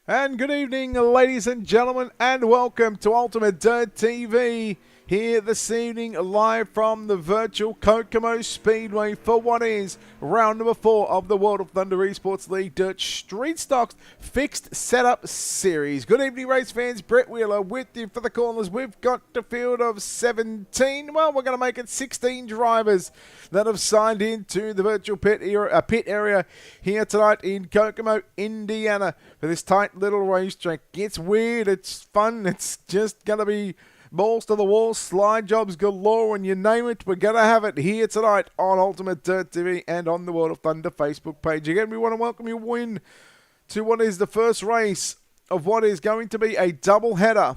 And good evening, ladies and gentlemen, and welcome to Ultimate Dirt TV. Here this evening, live from the virtual Kokomo Speedway for what is round number 4 of the World of Thunder Esports League Dirt Street Stocks Fixed Setup Series. Good evening, race fans. Brett Wheeler with you for the corners. We've got a field of 17. Well, we're going to make it 16 drivers that have signed into the virtual pit area here tonight in Kokomo, Indiana, for this tight little racetrack. It's weird. It's fun. It's just going to be balls to the wall, slide jobs galore, and you name it, we're going to have it here tonight on Ultimate Dirt TV and on the World of Thunder Facebook page. Again, we want to welcome you in to what is the first race of what is going to be a double header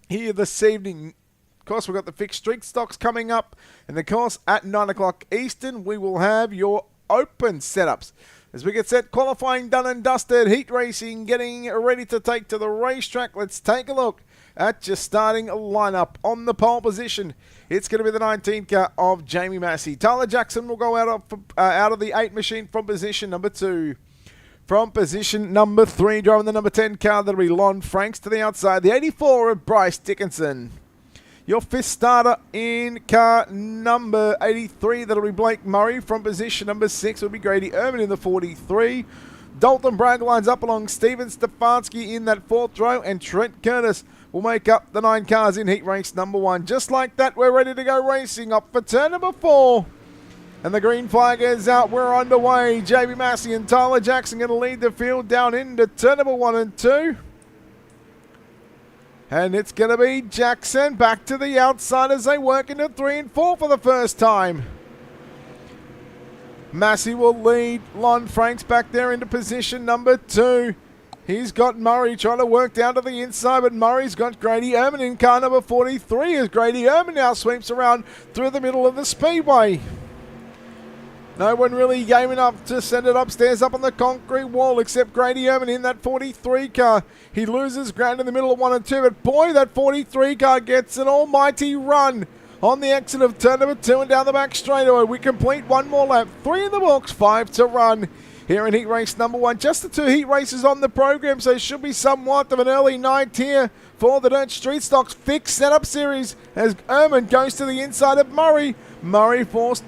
here this evening. Of course, we've got the fixed street stocks coming up, and of course, at 9 o'clock Eastern, we will have your open setups. As we get set, qualifying done and dusted, heat racing getting ready to take to the racetrack. Let's take a look at your starting lineup. On the pole position, it's going to be the 19 car of Jamie Massey. Tyler Jackson will go out of the 8 machine from position number 2. From position number 3, driving the number 10 car, that'll be Lon Franks to the outside. The 84 of Bryce Dickinson. Your 5th starter in car number 83, that'll be Blake Murray. From position number 6 will be Grady Erman in the 43. Dalton Bragg lines up along Steven Stefanski in that 4th row, and Trent Curtis will make up the 9 cars in heat race number 1. Just like that, we're ready to go racing up for turn number 4. And the green flag is out. We're underway. Jamie Massey and Tyler Jackson going to lead the field down into turn number 1 and 2. And it's going to be Jackson back to the outside as they work into 3 and 4 for the first time. Massey will lead Lon Franks back there into position number 2. He's got Murray trying to work down to the inside, but Murray's got Grady Erman in car number 43 as Grady Erman now sweeps around through the middle of the speedway. No one really gaming up to send it upstairs up on the concrete wall except Grady Erman in that 43 car. He loses ground in the middle of 1 and 2, but boy, that 43 car gets an almighty run on the exit of turn number 2 and down the back straightaway. We complete one more lap. 3 in the books, 5 to run here in heat race number 1. Just the 2 heat races on the program, so it should be somewhat of an early night here for the Dirt Street Stocks Fixed Setup Series as Erman goes to the inside of Murray. Murray forced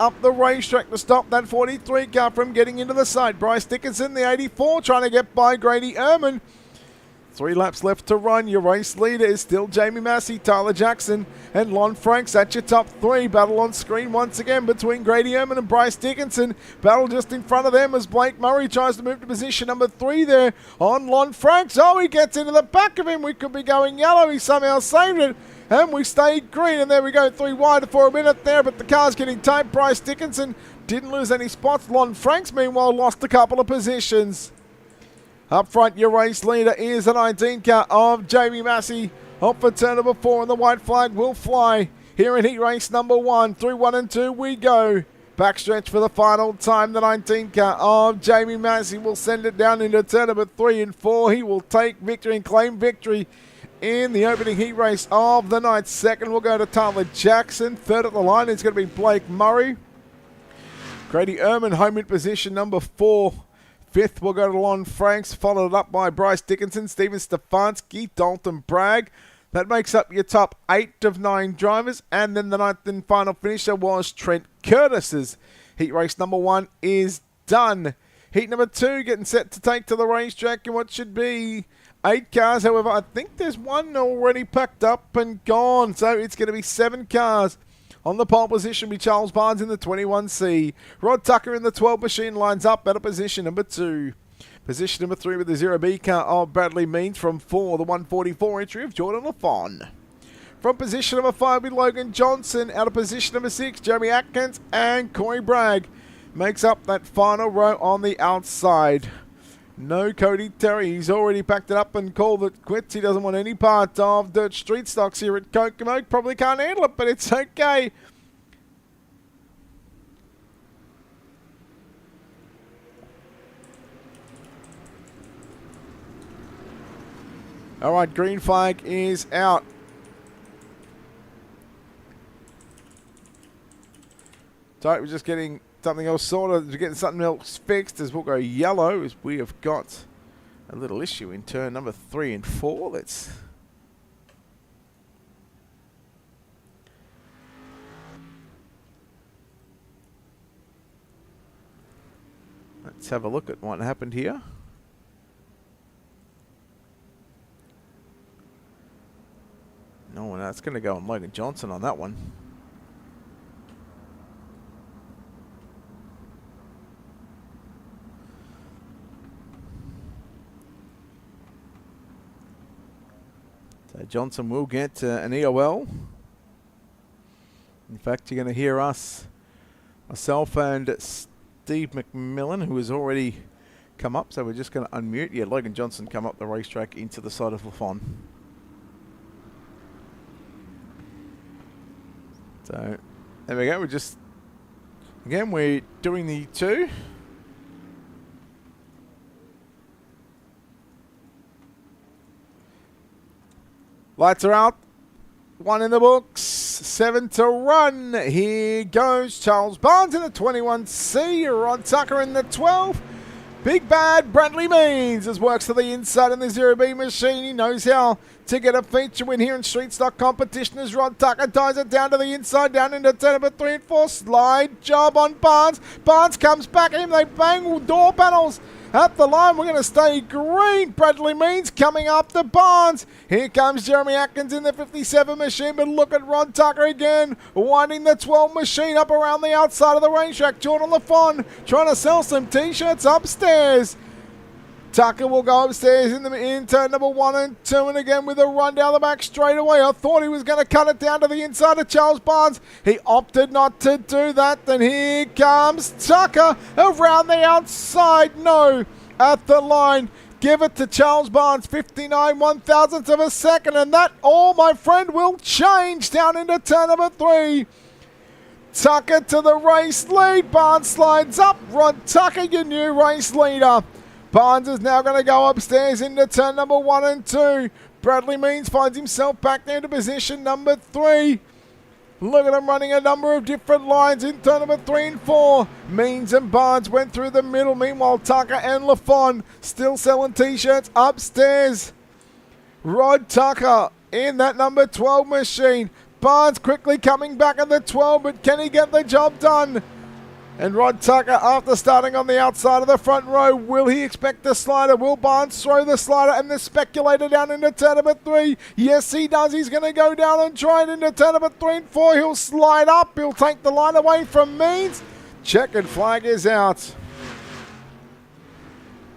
up the racetrack to stop that 43 car from getting into the side. Bryce Dickinson, the 84, trying to get by Grady Erman. 3 laps left to run. Your race leader is still Jamie Massey, Tyler Jackson, and Lon Franks at your top 3. Battle on screen once again between Grady Erman and Bryce Dickinson. Battle just in front of them as Blake Murray tries to move to position number 3 there on Lon Franks. Oh, he gets into the back of him. We could be going yellow. He somehow saved it. And we stayed green, and there we go, 3 wide for a minute there, but the car's getting tight. Bryce Dickinson didn't lose any spots. Lon Franks, meanwhile, lost a couple of positions. Up front, your race leader is the 19 car of Jamie Massey. Up for turn number 4, and the white flag will fly here in heat race number 1. Through 1 and 2 we go. Backstretch for the final time. The 19 car of Jamie Massey will send it down into turn number 3 and 4. He will take victory and claim victory in the opening heat race of the night. Second will go to Tyler Jackson. Third at the line is going to be Blake Murray. Grady Erman home in position number 4. 5th will go to Lon Franks, followed up by Bryce Dickinson, Steven Stefanski, Dalton Bragg. That makes up your top 8 of 9 drivers. And then the 9th and final finisher was Trent Curtis's. Heat race number 1 is done. Heat number 2 getting set to take to the racetrack in what should be 8 cars. However, I think there's one already packed up and gone. So it's going to be 7 cars. On the pole position will be Charles Barnes in the 21C. Rod Tucker in the 12 machine lines up at a position number 2. Position number 3 with the 0B car of Bradley Means. From 4, the 144 entry of Jordan Lafon. From position number 5 with Logan Johnson. Out of position number 6, Jeremy Atkins and Corey Bragg. Makes up that final row on the outside. No Cody Terry. He's already packed it up and called it quits. He doesn't want any part of Dirt Street Stocks here at Kokomo. Probably can't handle it, but it's okay. All right, green flag is out. So we're just getting something else sorted. We're getting something else fixed as we'll go yellow as we have got a little issue in turn number 3 and 4. Let's have a look at what happened here. No, that's going to go on Logan Johnson on that one. So Johnson will get an EOL. In fact, you're going to hear myself and Steve McMillan, who has already come up. So we're just going to unmute. Yeah, Logan Johnson come up the racetrack into the side of Lafon. So there we go. We're doing the 2. Lights are out. 1 in the books. 7 to run. Here goes Charles Barnes in the 21C. Rod Tucker in the 12. Big Bad Bradley Means as works to the inside in the 0B machine. He knows how to get a feature win here in street stock competition as Rod Tucker ties it down to the inside, down into turn number 3 and 4. Slide job on Barnes. Barnes comes back at him. They bang door panels at the line. We're going to stay green. Bradley Means coming up to Barnes. Here comes Jeremy Atkins in the 57 machine, but look at Rod Tucker again, winding the 12 machine up around the outside of the racetrack. Jordan Lafon trying to sell some t-shirts upstairs. Tucker will go upstairs in turn number 1 and 2, and again with a run down the back straight away. I thought he was going to cut it down to the inside of Charles Barnes. He opted not to do that. Then here comes Tucker around the outside. No, at the line. Give it to Charles Barnes, 59/1000th of a second, and that all, my friend, will change down into turn number 3. Tucker to the race lead. Barnes slides up. Rod Tucker, your new race leader. Barnes is now going to go upstairs into turn number 1 and 2. Bradley Means finds himself back there to position number 3. Look at him running a number of different lines in turn number 3 and 4. Means and Barnes went through the middle. Meanwhile, Tucker and Lafon still selling t-shirts upstairs. Rod Tucker in that number 12 machine. Barnes quickly coming back in the 12, but can he get the job done? And Rod Tucker, after starting on the outside of the front row, will he expect the slider? Will Barnes throw the slider and the speculator down into turn number 3? Yes, he does. He's going to go down and try it into turn number 3 and 4. He'll slide up. He'll take the line away from Means. Checkered flag is out.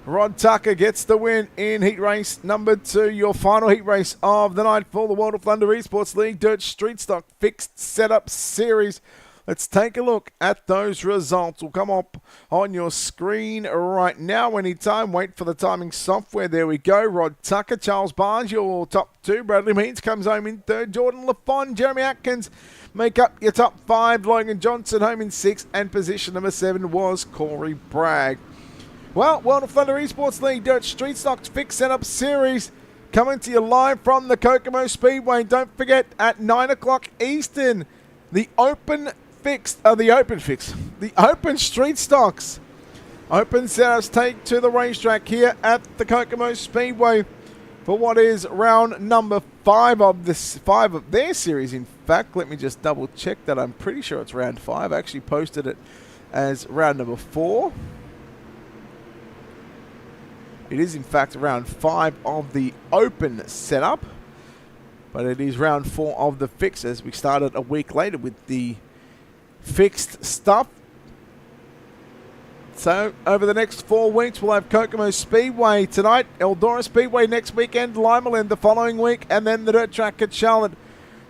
Rod Tucker gets the win in heat race number 2, your final heat race of the night for the World of Thunder Esports League Dirt Street Stock Fixed Setup Series. Let's take a look at those results. Will come up on your screen right now. Anytime, wait for the timing software. There we go. Rod Tucker, Charles Barnes, your top 2. Bradley Means comes home in 3rd. Jordan Lafon, Jeremy Atkins make up your top 5. Logan Johnson home in 6th. And position number 7 was Corey Bragg. Well, World of Thunder Esports League Dirt Street Stocks Fixed Setup Series coming to you live from the Kokomo Speedway. Don't forget, at 9 o'clock Eastern, the Open Street Stocks. Open setups take to the racetrack here at the Kokomo Speedway for what is round number 5 of their series. In fact, let me just double check that. I'm pretty sure it's round 5. I actually posted it as round number 4. It is in fact round 5 of the open setup, but it is round 4 of the fixes. We started a week later with the fixed stuff. So over the next 4 weeks, we'll have Kokomo Speedway tonight, Eldora Speedway next weekend, Limeland the following week, and then the dirt track at Charlotte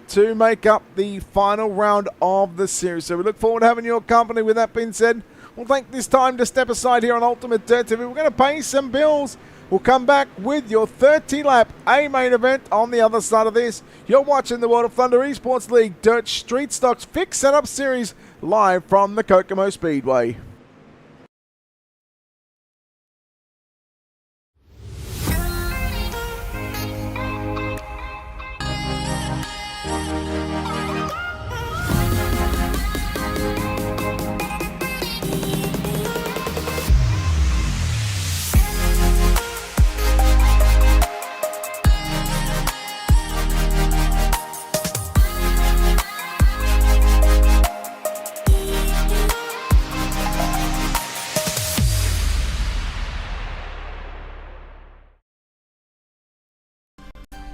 to make up the final round of the series. So we look forward to having your company. With that being said, we'll take this time to step aside here on Ultimate Dirt TV. We're going to pay some bills. We'll come back with your 30-lap A-main event on the other side of this. You're watching the World of Thunder Esports League Dirt Street Stocks Fixed Setup Series live from the Kokomo Speedway.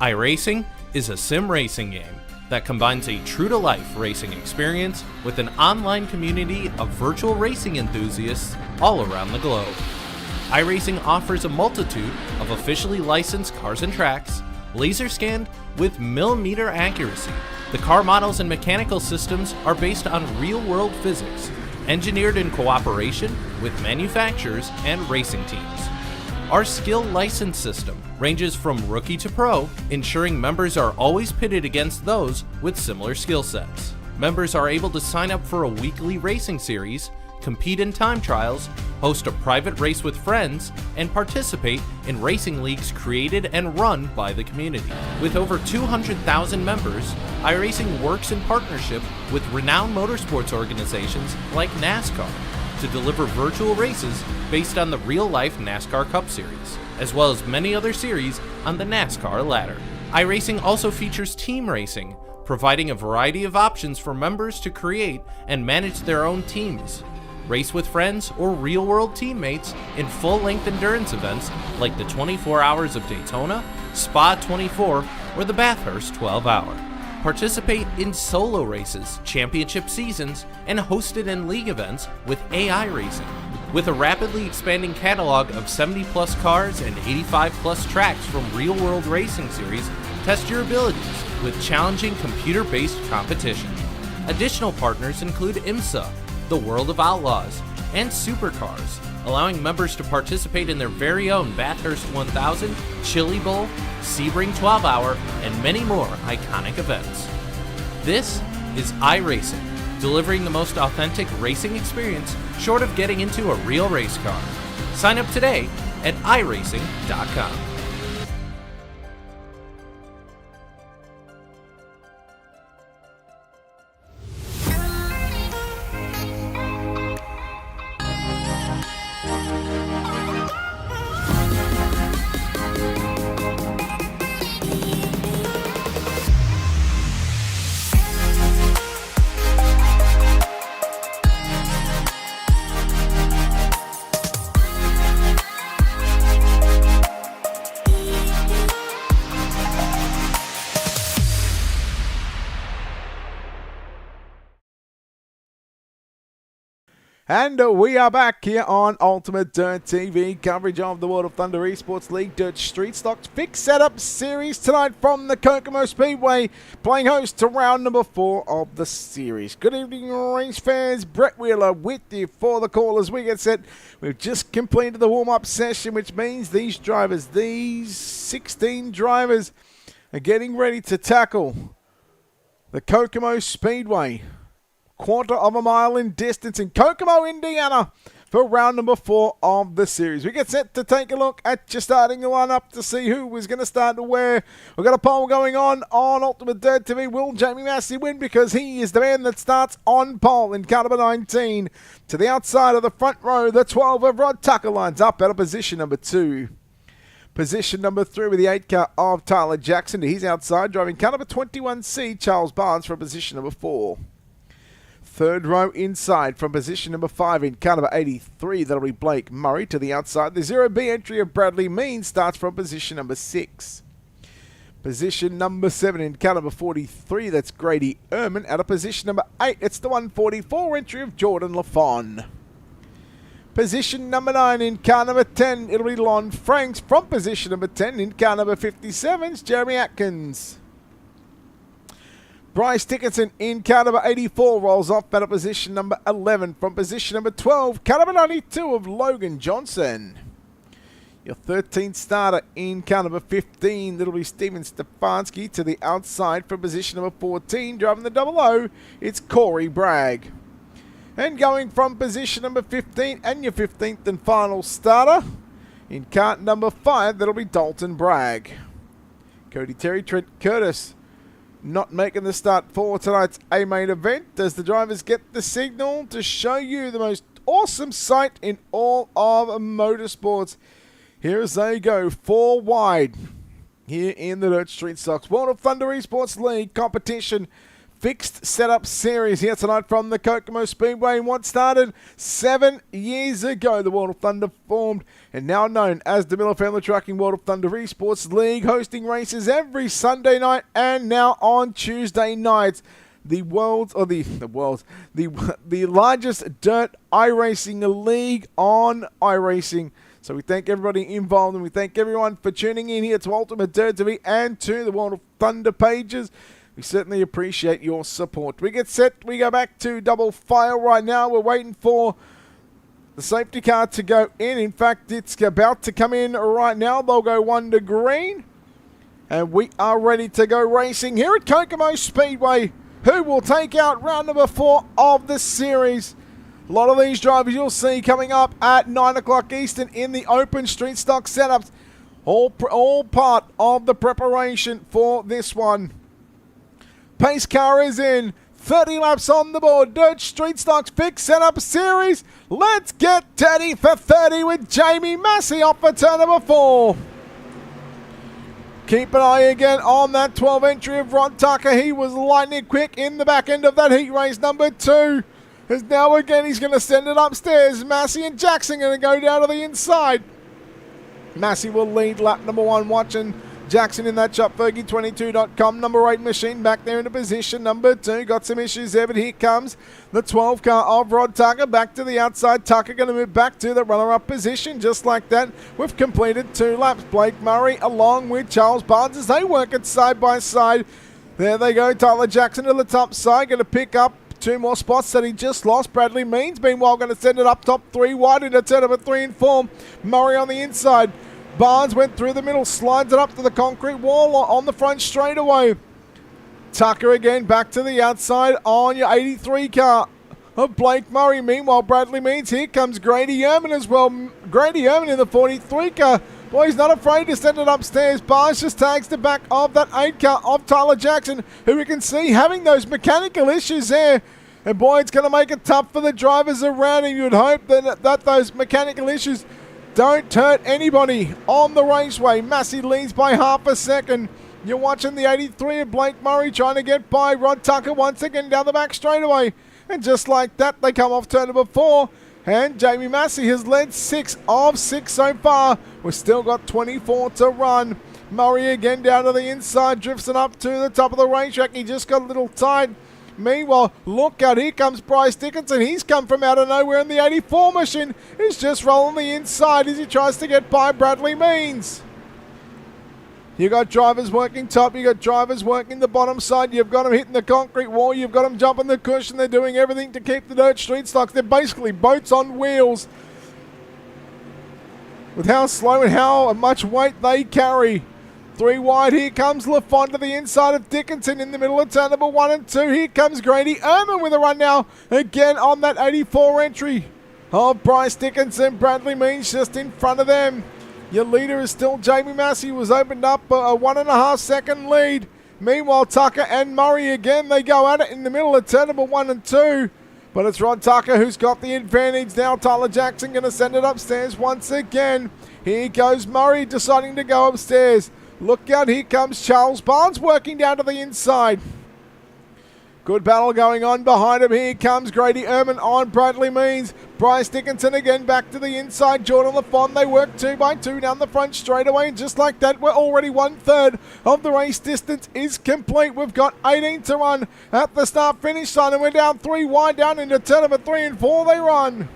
iRacing is a sim racing game that combines a true-to-life racing experience with an online community of virtual racing enthusiasts all around the globe. iRacing offers a multitude of officially licensed cars and tracks, laser scanned with millimeter accuracy. The car models and mechanical systems are based on real-world physics, engineered in cooperation with manufacturers and racing teams. Our skill license system ranges from rookie to pro, ensuring members are always pitted against those with similar skill sets. Members are able to sign up for a weekly racing series, compete in time trials, host a private race with friends, and participate in racing leagues created and run by the community. With over 200,000 members, iRacing works in partnership with renowned motorsports organizations like NASCAR to deliver virtual races based on the real-life NASCAR Cup Series, as well as many other series on the NASCAR ladder. iRacing also features team racing, providing a variety of options for members to create and manage their own teams, race with friends or real-world teammates in full-length endurance events like the 24 Hours of Daytona, Spa 24, or the Bathurst 12-Hour. Participate in solo races, championship seasons, and hosted in league events with AI Racing. With a rapidly expanding catalog of 70-plus cars and 85-plus tracks from real-world racing series, test your abilities with challenging computer-based competition. Additional partners include IMSA, the World of Outlaws, and Supercars, allowing members to participate in their very own Bathurst 1000, Chili Bowl, Sebring 12-Hour, and many more iconic events. This is iRacing, delivering the most authentic racing experience short of getting into a real race car. Sign up today at iRacing.com. And we are back here on Ultimate Dirt TV, coverage of the World of Thunder Esports League Dirt Street Stocks Fixed Setup Series tonight from the Kokomo Speedway, playing host to round number 4 of the series. Good evening, race fans. Brett Wheeler with you for the call as we get set. We've just completed the warm-up session, which means these 16 drivers, are getting ready to tackle the Kokomo Speedway. Quarter of a mile in distance in Kokomo, Indiana for round number 4 of the series. We get set to take a look at your starting lineup to see who is going to start to where. We've got a poll going on Ultimate Dirt TV. Will Jamie Massey win? Because he is the man that starts on pole in car number 19. To the outside of the front row, the 12 of Rod Tucker lines up out of position number 2. Position number 3 with the 8 car of Tyler Jackson. He's outside, driving car number 21C, Charles Barnes, from position number 4. Third row inside from position number 5 in car number 83. That'll be Blake Murray. To the outside, the 0B entry of Bradley Means starts from position number 6. Position number 7 in car number 43. That's Grady Ehrman. Out of position number 8, it's the 144 entry of Jordan Lafon. Position number 9 in car number 10. It'll be Lon Franks. From position number 10 in car number 57, it's Jeremy Atkins. Bryce Dickinson in car number 84 rolls off out of position number 11. From position number 12, car number 92 of Logan Johnson. Your 13th starter in car number 15, that'll be Steven Stefanski. To the outside from position number 14, driving the 00, it's Corey Bragg. And going from position number 15 and your 15th and final starter, in car number 5, that'll be Dalton Bragg. Cody Terry, Trent Curtis, not making the start for tonight's A-main event as the drivers get the signal to show you the most awesome sight in all of motorsports. Here as they go, 4 wide here in the Dirt Street Stocks World of Thunder Esports League competition fixed setup series here tonight from the Kokomo Speedway in what started 7 years ago. The World of Thunder formed and now known as the Miller Family Trucking World of Thunder Esports League, hosting races every Sunday night and now on Tuesday nights. The largest dirt iRacing league on iRacing. So we thank everybody involved and we thank everyone for tuning in here to Ultimate Dirt TV and to the World of Thunder pages. We certainly appreciate your support. We get set. We go back to double file right now. We're waiting for the safety car to go in. In fact, it's about to come in right now. They'll go 1 to green. And we are ready to go racing here at Kokomo Speedway. Who will take out round number 4 of the series? A lot of these drivers you'll see coming up at 9 o'clock Eastern in the open street stock setups. All part of the preparation for this one. Pace car is in. 30 laps on the board. Dirt Street Stocks fixed setup series. Let's get 30 for 30 with Jamie Massey off for turn number 4. Keep an eye again on that 12 entry of Rod Tucker. He was lightning quick in the back end of that heat race. Number 2 is now again. He's going to send it upstairs. Massey and Jackson going to go down to the inside. Massey will lead lap number 1. Watching Jackson in that shot. Fergie22.com. Number 8 machine back there into position. Number 2 got some issues there, but here comes the 12 car of Rod Tucker back to the outside. Tucker going to move back to the runner-up position just like that. We've completed 2 laps. Blake Murray along with Charles Barnes as they work it side by side. There they go. Tyler Jackson to the top side. Going to pick up 2 more spots that he just lost. Bradley Means meanwhile going to send it up top 3 wide into turn number 3 and 4. Murray on the inside. Barnes went through the middle, slides it up to the concrete wall on the front straightaway. Tucker again back to the outside on your 83 car of Blake Murray. Meanwhile, Bradley Means, here comes Grady Ehrman as well. Grady Ehrman in the 43 car. Boy, he's not afraid to send it upstairs. Barnes just tags the back of that 8 car of Tyler Jackson, who we can see having those mechanical issues there. And boy, it's going to make it tough for the drivers around him. You would hope that those mechanical issues don't hurt anybody on the raceway. Massey leads by half a second. You're watching the 83 of Blake Murray trying to get by Rod Tucker once again down the back straightaway. And just like that, they come off turn number 4. And Jamie Massey has led 6 of 6 so far. We've still got 24 to run. Murray again down to the inside, drifts it up to the top of the racetrack. He just got a little tight. Meanwhile, look out, here comes Bryce Dickinson. He's come from out of nowhere, and the 84 machine is just rolling the inside as he tries to get by Bradley Means. You got drivers working top, you got drivers working the bottom side, you've got them hitting the concrete wall, you've got them jumping the cushion, they're doing everything to keep the dirt street stocks. They're basically boats on wheels with how slow and how much weight they carry. 3 wide, here comes LaFond to the inside of Dickinson in the middle of turn number 1 and 2. Here comes Grady Ehrman with a run now, again on that 84 entry. Oh, Bryce Dickinson, Bradley Means just in front of them. Your leader is still Jamie Massey, who was opened up a 1.5 second lead. Meanwhile, Tucker and Murray again, they go at it in the middle of turn number 1 and 2. But it's Rod Tucker who's got the advantage now. Tyler Jackson going to send it upstairs once again. Here goes Murray deciding to go upstairs. Look out, here comes Charles Barnes working down to the inside. Good battle going on behind him. Here comes Grady Ehrman on Bradley Means. Bryce Dickinson again back to the inside. Jordan LaFond, they work 2 by 2 down the front straightaway. And just like that, we're already 1/3 of the race distance is complete. We've got 18 to run at the start-finish line. And we're down 3 wide down into turn number 3 and 4 they run.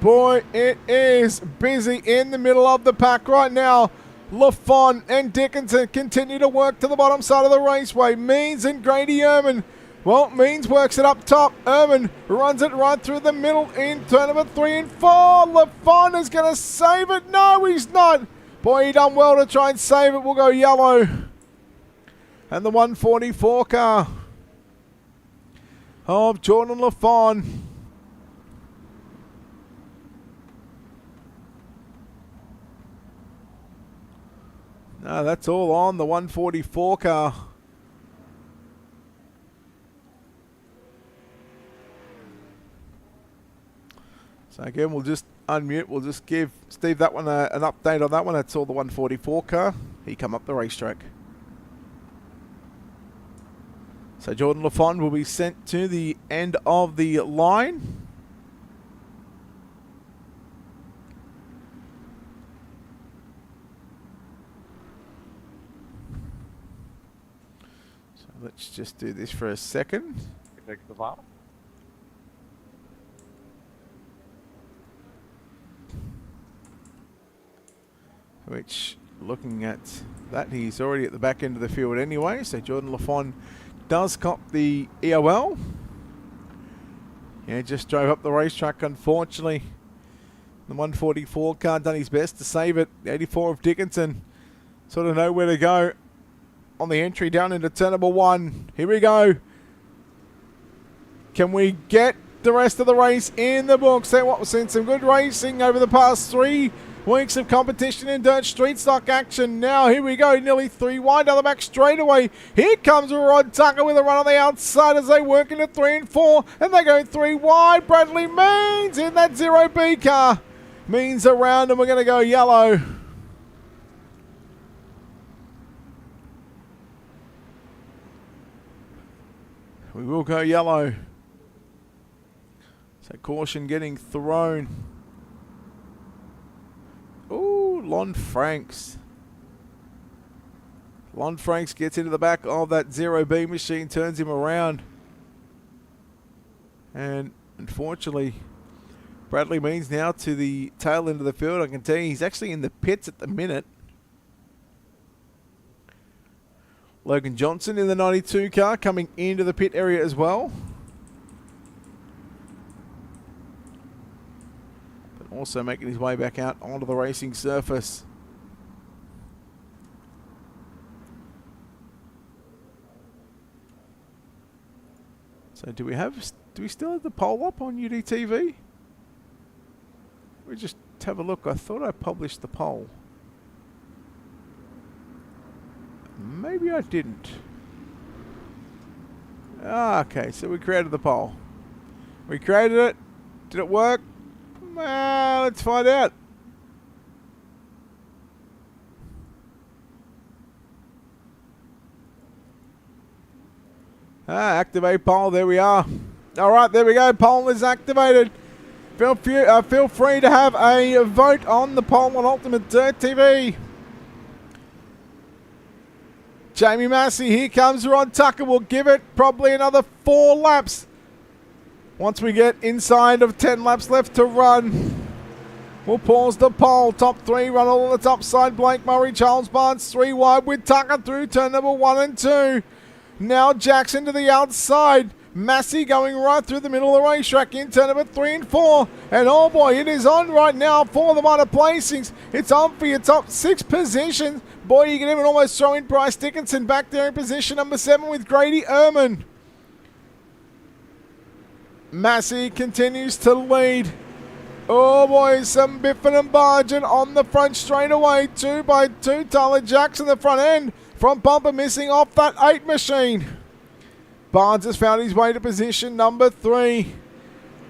Boy, it is busy in the middle of the pack right now. LaFond and Dickinson continue to work to the bottom side of the raceway. Means and Grady Ehrman. Well, Means works it up top. Ehrman runs it right through the middle in turn number 3 and 4. LaFond is going to save it. No, he's not. Boy, he done well to try and save it. We'll go yellow. And the 144 car of Jordan LaFond. No, that's all on the 144 car. So again, we'll just unmute. We'll just give Steve that one an update on that one. That's all the 144 car. He come up the racetrack. So Jordan Lafond will be sent to the end of the line. So let's just do this for a second. Which, looking at that, he's already at the back end of the field anyway. So Jordan Lafond does cop the EOL. Yeah, just drove up the racetrack, unfortunately. The 144 car done his best to save it. The 84 of Dickinson sort of know where to go on the entry down into turn number 1. Here we go. Can we get the rest of the race in the books? So what, we've seen some good racing over the past 3 weeks of competition in dirt street stock action. Now here we go, nearly 3 wide down the back straightaway. Here comes Rod Tucker with a run on the outside as they work into 3 and 4, and they go 3 wide. Bradley Means in that 0B car. Means around, and we're going to go yellow. We will go yellow. So caution getting thrown. Ooh, Lon Franks. Lon Franks gets into the back of that 0B machine, turns him around. And unfortunately, Bradley Means now to the tail end of the field. I can tell you he's actually in the pits at the minute. Logan Johnson in the 92 car coming into the pit area as well. But also making his way back out onto the racing surface. So do we still have the poll up on UDTV? We just have a look. I thought I published the poll. Maybe I didn't. Okay, so we created the poll. We created it. Did it work? Let's find out. Activate poll. There we are. All right, there we go. Poll is activated. Feel free to have a vote on the poll on Ultimate Dirt TV. Jamie Massey, here comes Rod Tucker. We'll give it probably another 4 laps. Once we get inside of 10 laps left to run, we'll pause the poll. Top 3 run all on the top side. Blake Murray, Charles Barnes, 3 wide with Tucker through turn number 1 and 2. Now Jackson to the outside. Massey going right through the middle of the racetrack in turn number 3 and 4. And oh boy, it is on right now for the minor placings. It's on for your top 6 positions. Boy, you can even almost throw in Bryce Dickinson back there in position number 7 with Grady Ehrman. Massey continues to lead. Oh boy, some biffing and barging on the front straightaway. 2 by 2, Tyler Jackson the front end. Front bumper missing off that 8 machine. Barnes has found his way to position number 3.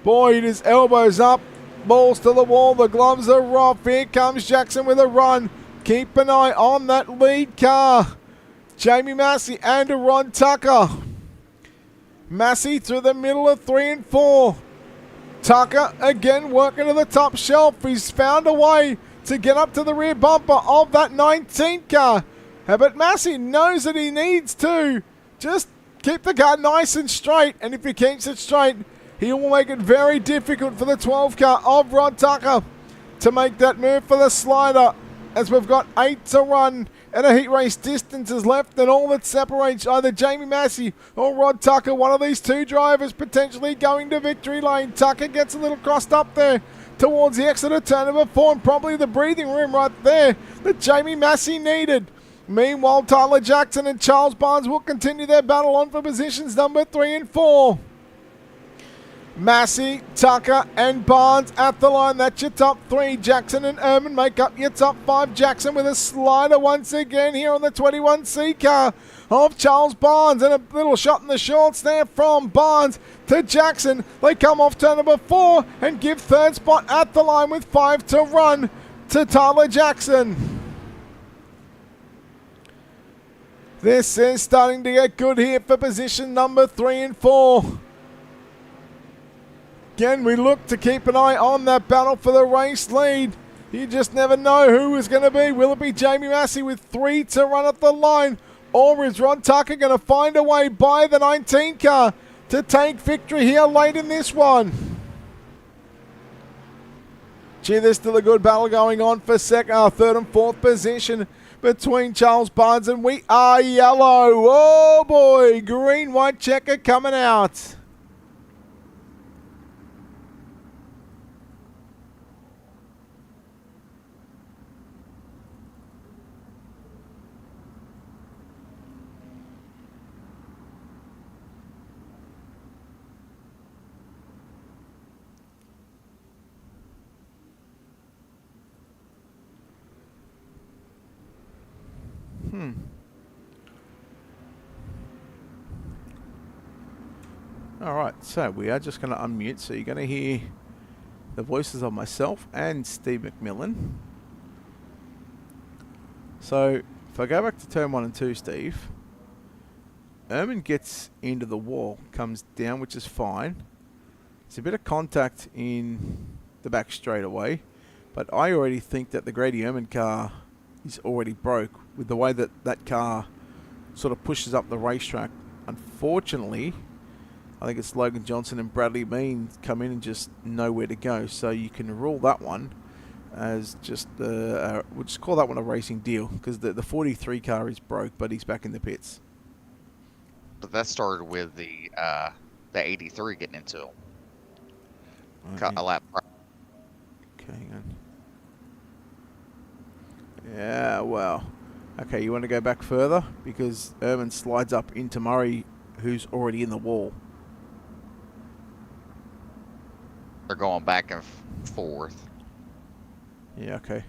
Boy, it is elbows up, balls to the wall, the gloves are off. Here comes Jackson with a run. Keep an eye on that lead car. Jamie Massey and Rod Tucker. Massey through the middle of 3 and 4. Tucker again working to the top shelf. He's found a way to get up to the rear bumper of that 19 car. But Massey knows that he needs to just keep the car nice and straight. And if he keeps it straight, he will make it very difficult for the 12 car of Rod Tucker to make that move for the slider. As we've got 8 to run and a heat race distance is left, and all that separates either Jamie Massey or Rod Tucker. One of these 2 drivers potentially going to victory lane. Tucker gets a little crossed up there towards the exit of turn number 4, and probably the breathing room right there that Jamie Massey needed. Meanwhile, Tyler Jackson and Charles Barnes will continue their battle on for positions number 3 and 4. Massey, Tucker and Barnes at the line. That's your top 3. Jackson and Ehrman make up your top 5. Jackson with a slider once again here on the 21C car of Charles Barnes. And a little shot in the shorts there from Barnes to Jackson. They come off turn number 4 and give third spot at the line with 5 to run to Tyler Jackson. This is starting to get good here for position number 3 and 4. Again, we look to keep an eye on that battle for the race lead. You just never know who is going to be. Will it be Jamie Massey with 3 to run at the line? Or is Rod Tucker going to find a way by the 19 car to take victory here late in this one? Gee, there's still a good battle going on for third and fourth position between Charles Barnes and we are yellow. Oh boy, green, white checker coming out. Alright, so we are just going to unmute, so you're going to hear the voices of myself and Steve McMillan. So, if I go back to turn 1 and 2, Steve, Ehrman gets into the wall, comes down, which is fine. There's a bit of contact in the back straight away, but I already think that the Grady Ehrman car is already broke with the way that that car sort of pushes up the racetrack. Unfortunately, I think it's Logan Johnson and Bradley Bean come in and just know where to go. So you can rule that one as just, we'll just call that one a racing deal because the 43 car is broke, but he's back in the pits. But that started with the 83 getting into a lap. Okay, hang on. Yeah, well. Okay, you want to go back further? Because Ehrman slides up into Murray, who's already in the wall. They're going back and forth. Yeah, okay.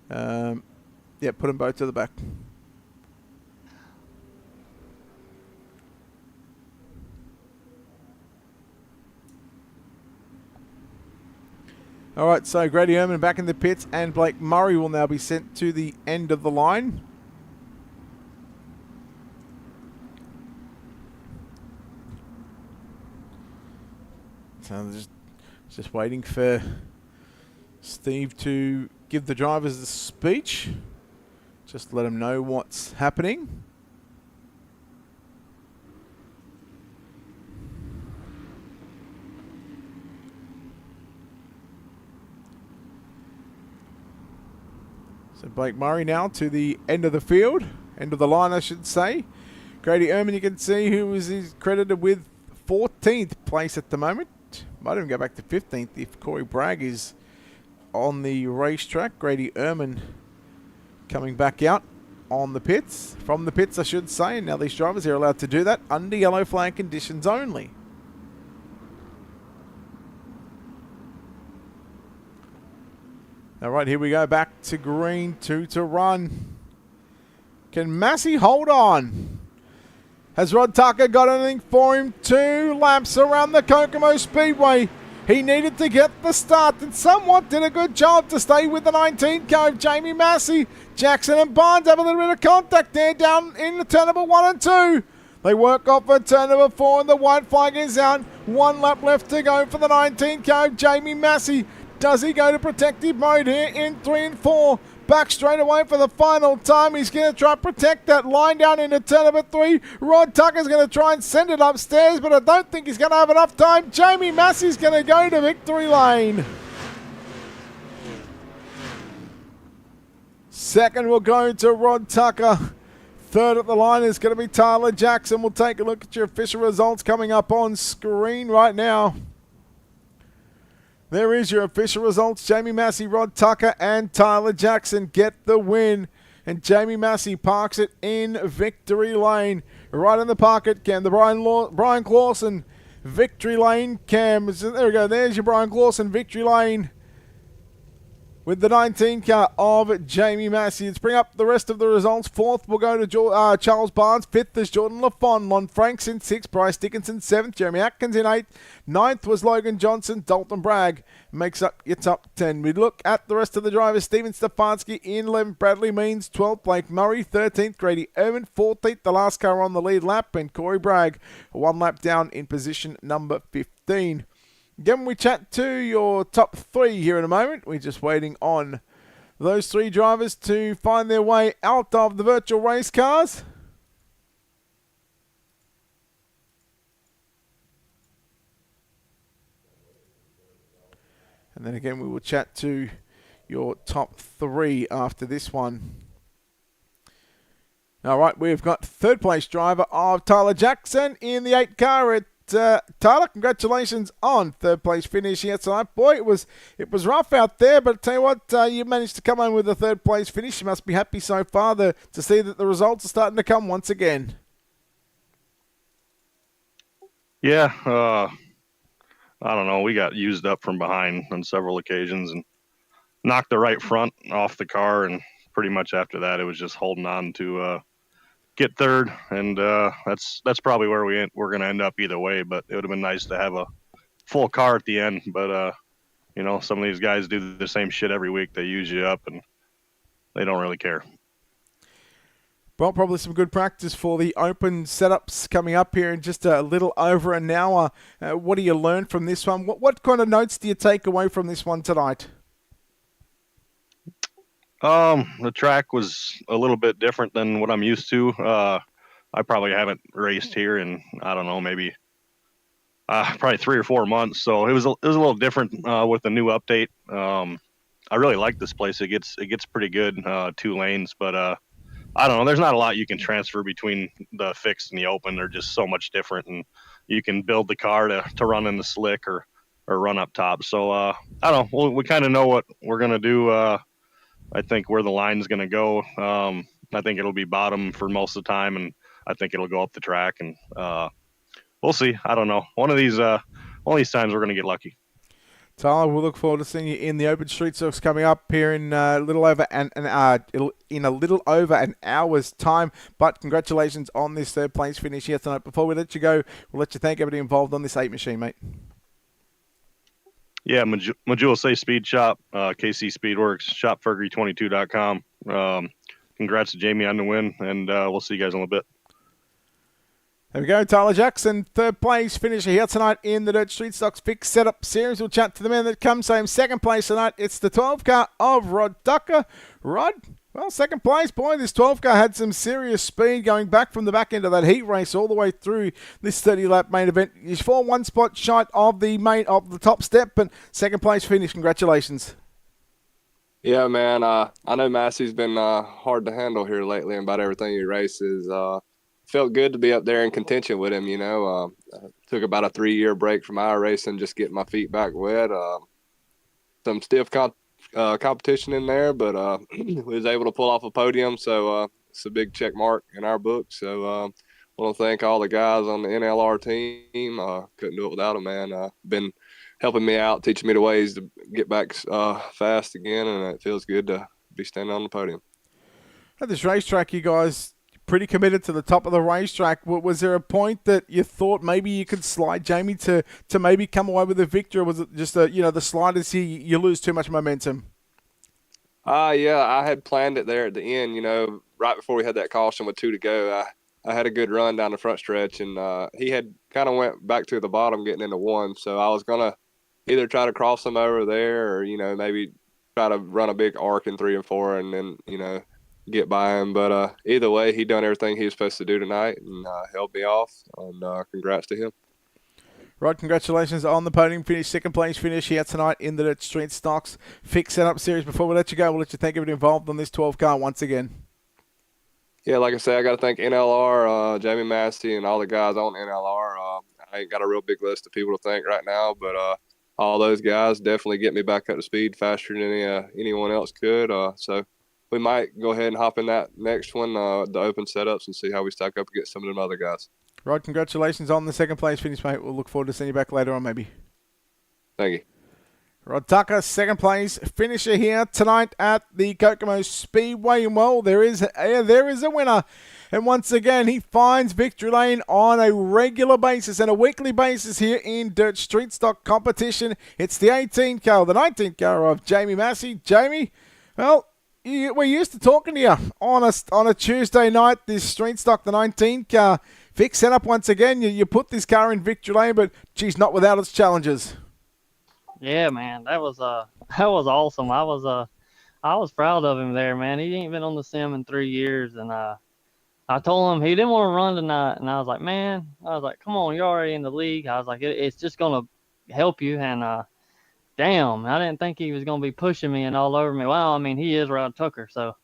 Yeah, put them both to the back. All right, so Grady Ehrman back in the pits, and Blake Murray will now be sent to the end of the line. So just waiting for Steve to give the drivers the speech. Just let them know what's happening. So Blake Murray now to the end of the field, end of the line I should say. Grady Ehrman, you can see who is credited with 14th place at the moment. Might even go back to 15th if Corey Bragg is on the racetrack. Grady Ehrman coming back out on the pits, from the pits I should say, and now these drivers are allowed to do that under yellow flag conditions only. All right, here we go, back to green, 2 to run. Can Massey hold on? Has Rod Tucker got anything for him? 2 laps around the Kokomo Speedway. He needed to get the start and somewhat did a good job to stay with the 19 car. Jamie Massey, Jackson and Barnes have a little bit of contact there down in the turn number 1 and 2. They work off for turn number 4 and the white flag is out. 1 lap left to go for the 19 car. Jamie Massey, does he go to protective mode here in 3 and 4? Back straight away for the final time. He's going to try to protect that line down into turn number 3. Rod Tucker's going to try and send it upstairs, but I don't think he's going to have enough time. Jamie Massey's going to go to victory lane. Second will go to Rod Tucker. Third at the line is going to be Tyler Jackson. We'll take a look at your official results coming up on screen right now. There is your official results. Jamie Massey, Rod Tucker, and Tyler Jackson get the win. And Jamie Massey parks it in victory lane. Right in the pocket cam. The Brian Clausen victory lane cam. There we go. There's your Brian Clausen victory lane. with the 19 car of Jamie Massey. Let's bring up the rest of the results. Fourth will go to Charles Barnes. Fifth is Jordan Lafon. Lon Franks in sixth. Bryce Dickinson seventh. Jeremy Atkins in eighth. Ninth was Logan Johnson. Dalton Bragg makes up your top 10. We look at the rest of the drivers. Steven Stefanski in 11th. Bradley Means 12th. Blake Murray 13th. Grady Erman 14th. The last car on the lead lap. And Corey Bragg 1 lap down in position number 15. Again, we chat to your top 3 here in a moment. We're just waiting on those 3 drivers to find their way out of the virtual race cars. And then again, we will chat to your top 3 after this one. All right, we've got third place driver of Tyler Jackson in the 8 car at Tyler, congratulations on third place finish here tonight. Boy, it was rough out there, but I tell you what, you managed to come home with a third place finish. You must be happy so far to see that the results are starting to come once again. Yeah, I don't know. We got used up from behind on several occasions and knocked the right front off the car, and pretty much after that, it was just holding on to get third, and that's probably where we're going to end up either way. But it would have been nice to have a full car at the end. But you know, some of these guys do the same shit every week. They use you up, and they don't really care. Well, probably some good practice for the open setups coming up here in just a little over an hour. What do you learn from this one? What kind of notes do you take away from this one tonight? The track was a little bit different than what I'm used to. I probably haven't raced here in, I don't know, maybe probably 3 or 4 months. So it was a little different with the new update. I really like this place. It gets pretty good, 2 lanes, but I don't know. There's not a lot you can transfer between the fixed and the open. They're just so much different, and you can build the car to run in the slick or run up top. So I don't know. We kind of know what we're gonna do. I think where the line's going to go, I think it'll be bottom for most of the time, and I think it'll go up the track, and we'll see. I don't know. One of these times we're going to get lucky. Tyler, we'll look forward to seeing you in the Open Street Stocks coming up here in a little over an hour's time. But congratulations on this third place finish here tonight. Before we let you go, we'll let you thank everybody involved on this 8 machine, mate. Yeah, Majula Say Speed Shop, KC Speedworks, shopfergie22.com. Congrats to Jamie on the win, and we'll see you guys in a little bit. There we go, Tyler Jackson, third place finisher here tonight in the Dirt Street Stocks Fix Setup Series. We'll chat to the man that comes home second place tonight. It's the 12 car of Rod Ducker. Rod, well, second place, boy, this 12 car had some serious speed going back from the back end of that heat race all the way through this 30-lap main event. He's 1 spot short of the top step, but second place finish. Congratulations. Yeah, man. I know Massey's been hard to handle here lately in about everything he races. Felt good to be up there in contention with him, you know. Took about a 3-year break from iRacing, just getting my feet back wet. Some stiff competition in there, but we was able to pull off a podium, so it's a big check mark in our book. So I want to thank all the guys on the NLR team. Couldn't do it without them, man. Been helping me out, teaching me the ways to get back fast again, and it feels good to be standing on the podium. At this racetrack, you guys pretty committed to the top of the racetrack. Was there a point that you thought maybe you could slide Jamie to maybe come away with a victory, or was it just the sliders here, you lose too much momentum? Yeah, I had planned it there at the end, you know, right before we had that caution with 2 to go. I had a good run down the front stretch, and he had kind of went back to the bottom getting into 1. So I was going to either try to cross him over there or, you know, maybe try to run a big arc in 3 and 4 and then, you know, get by him. But either way, he done everything he was supposed to do tonight and held me off. And congrats to him. Rod, congratulations on the podium finish, second place finish here tonight in the Street Stocks Fix Setup Series. Before we let you go, we'll let you thank everybody involved on this 12 car once again. Yeah, like I said, I got to thank NLR, Jamie Massey, and all the guys on NLR. I ain't got a real big list of people to thank right now, but all those guys definitely get me back up to speed faster than anyone else could. So we might go ahead and hop in that next one, the open setups, and see how we stack up against some of them other guys. Rod, congratulations on the second place finish, mate. We'll look forward to seeing you back later on, maybe. Thank you. Rod Tucker, second place finisher here tonight at the Kokomo Speedway. And well, there is a winner. And once again, he finds victory lane on a regular basis and a weekly basis here in Dirt Street Stock competition. It's the 18 car, the 19 car of Jamie Massey. Jamie, well, we're used to talking to you on a Tuesday night. This Street Stock, the 19 car, fixed setup once again. You put this car in victory lane, but geez, not without its challenges. Yeah, man, that was awesome. I was proud of him there, man. He ain't been on the sim in 3 years, and I told him he didn't want to run tonight, and I was like, come on, you're already in the league. I was like, it's just gonna help you, and damn, I didn't think he was gonna be pushing me and all over me. Well, I mean, he is Rod Tucker, so,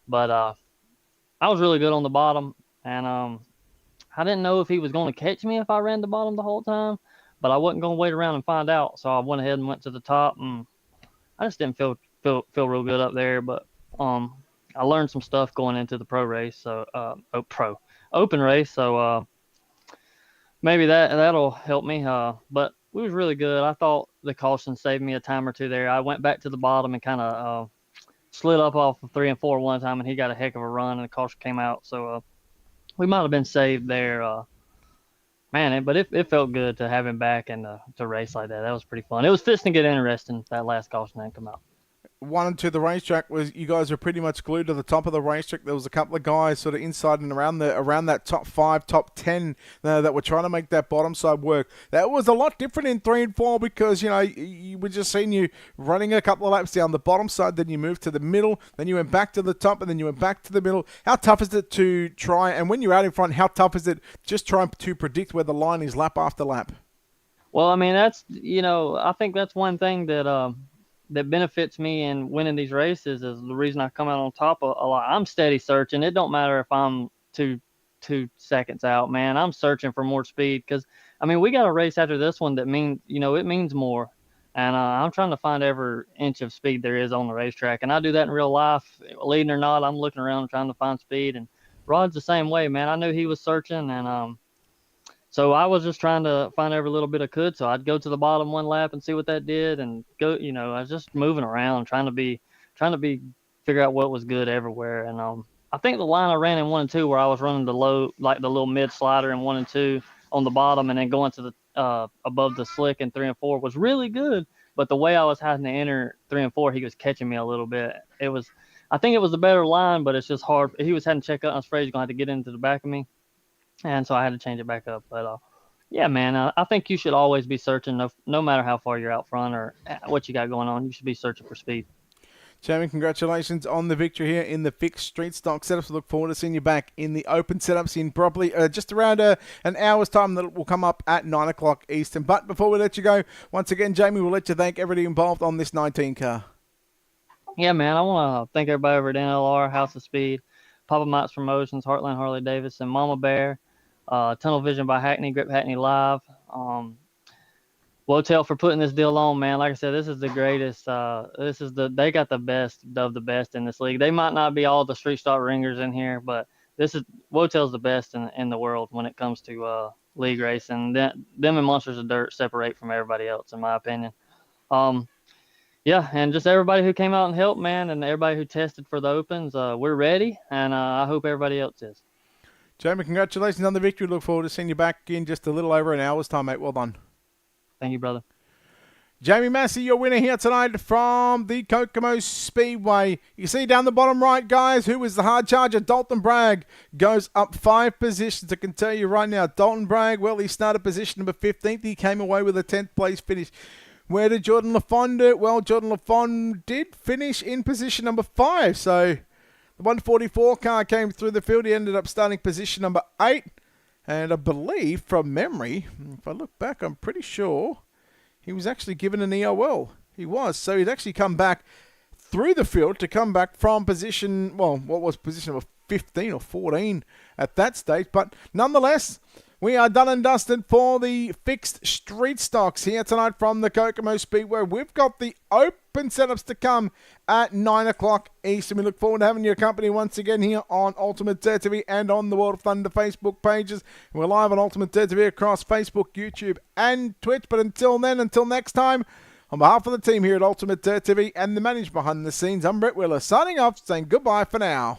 but I was really good on the bottom, and I didn't know if he was gonna catch me if I ran the bottom the whole time. But I wasn't going to wait around and find out, so I went ahead and went to the top, and I just didn't feel real good up there. But I learned some stuff going into the pro race, so open race. So maybe that'll help me. But we was really good. I thought the caution saved me a time or two there. I went back to the bottom and kind of slid up off of 3 and 4 one time, and he got a heck of a run, and the caution came out. So we might have been saved there. Man, but it felt good to have him back and to race like that. That was pretty fun. It was fixing to get interesting. That last caution didn't come out. 1 and 2, the racetrack was you guys were pretty much glued to the top of the racetrack. There was a couple of guys sort of inside and around that top 5, top 10 that were trying to make that bottom side work. That was a lot different in 3 and 4 because you were just seeing you running a couple of laps down the bottom side, then you moved to the middle, then you went back to the top, and then you went back to the middle. How tough is it to try, and when you're out in front, how tough is it just trying to predict where the line is lap after lap? Well, I mean, that's I think that's one thing that that benefits me in winning these races is the reason I come out on top a lot. I'm steady searching. It don't matter if I'm two seconds out, man. I'm searching for more speed because, I mean, we got a race after this one that means, it means more. And I'm trying to find every inch of speed there is on the racetrack. And I do that in real life. Leading or not, I'm looking around trying to find speed. And Rod's the same way, man. I knew he was searching, and so I was just trying to find every little bit I could. So I'd go to the bottom one lap and see what that did, and go. I was just moving around, trying to figure out what was good everywhere. And I think the line I ran in 1 and 2, where I was running the low, like the little mid slider in 1 and 2 on the bottom, and then going to the above the slick in 3 and 4 was really good. But the way I was having to enter 3 and 4, he was catching me a little bit. I think it was a better line, but it's just hard. He was having to check out. I was afraid he was going to have to get into the back of me. And so I had to change it back up. But, yeah, man, I think you should always be searching, no matter how far you're out front or what you got going on. You should be searching for speed. Jamie, congratulations on the victory here in the fixed street stock setups. We look forward to seeing you back in the open setups in probably just around an hour's time. That will come up at 9 o'clock Eastern. But before we let you go, once again, Jamie, we'll let you thank everybody involved on this 19 car. Yeah, man, I want to thank everybody over at NLR, House of Speed, Papa Mike's Promotions, Heartland Harley Davidson, Mama Bear, Tunnel Vision by Hackney, Grip Hackney Live, Wotel for putting this deal on, man. Like I said, this is the greatest. They got the best of the best in this league. They might not be all the street stock ringers in here, but Wotel's the best in the world when it comes to league racing. Them and Monsters of Dirt separate from everybody else, in my opinion. Yeah, and just everybody who came out and helped, man, and everybody who tested for the opens. We're ready, and I hope everybody else is. Jamie, congratulations on the victory. Look forward to seeing you back in just a little over an hour's time, mate. Well done. Thank you, brother. Jamie Massey, your winner here tonight from the Kokomo Speedway. You see down the bottom right, guys, who is the hard charger? Dalton Bragg goes up 5 positions. I can tell you right now, Dalton Bragg, well, he started position number 15th. He came away with a 10th place finish. Where did Jordan Lafond do? Well, Jordan Lafond did finish in position number 5. So the 144 car came through the field. He ended up starting position number 8. And I believe, from memory, if I look back, I'm pretty sure he was actually given an EOL. He was. So he'd actually come back through the field to come back from position, well, what was position number 15 or 14 at that stage. But nonetheless, we are done and dusted for the fixed street stocks here tonight from the Kokomo Speedway. We've got the open setups to come at 9 o'clock Eastern. We look forward to having your company once again here on Ultimate Dirt TV and on the World of Thunder Facebook pages. We're live on Ultimate Dirt TV across Facebook, YouTube, and Twitch. But until then, until next time, On behalf of the team here at Ultimate Dirt TV and the manager behind the scenes, I'm Brett Wheeler signing off, saying goodbye for now.